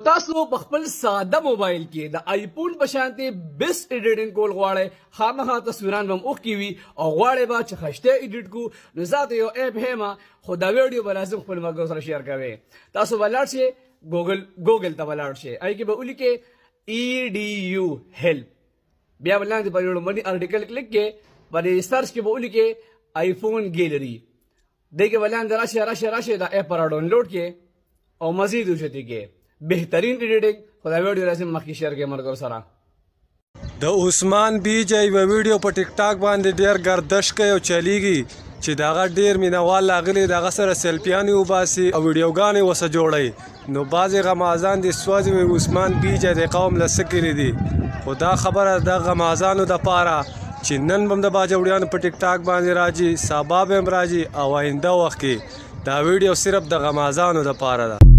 تاسو په خپل ساده موبایل کې د آیفون په شانتي بیسټ ایډیټینګ کول غواړئ خامخا تصویران به مخ کې وي او غواړئ به چې خشته ایډیټ کو نو ذات یو اپ هما خو دا ویډیو به لازم خپل ملګرو سره شیر کوئ تاسو به لاړ شئ ګوګل ته به لاړ شئ هغې کې به ولیکئ EDU هیلپ بیا به لاندې پر یو لومړني ارټیکل کلیک کړئ په سرچ کې به ولیکئ آیفون ګیلري دې کې به لاندې راشئ دا اپ را ډاونلوډ کړئ او مزید وچتې کړئ بهترین ایډیټینګ خو دا ویډیو لازم مخکې شیر کړئ ملګرو سره د عثمان بیجه یوه ویډیو په ټیک ټاک باندې ډېر ګردش کوي او چلیږي چې دغه ډېر مینوال راغلي دغه سره سیلفیانې وباسي او ویډیوګانې ورسه جوړوي نو بعضې غمازان دې سوځي وایي عثمان بیجه د قوم له څه کړي دي خو دا خبره د غمازانو دپاره چې نن به هم د باجوړیانو په ټیک ټاک باندې راځي سبا به هم راځي او آینده وخت کې دا ویډیو صرف د غمازانو دپاره ده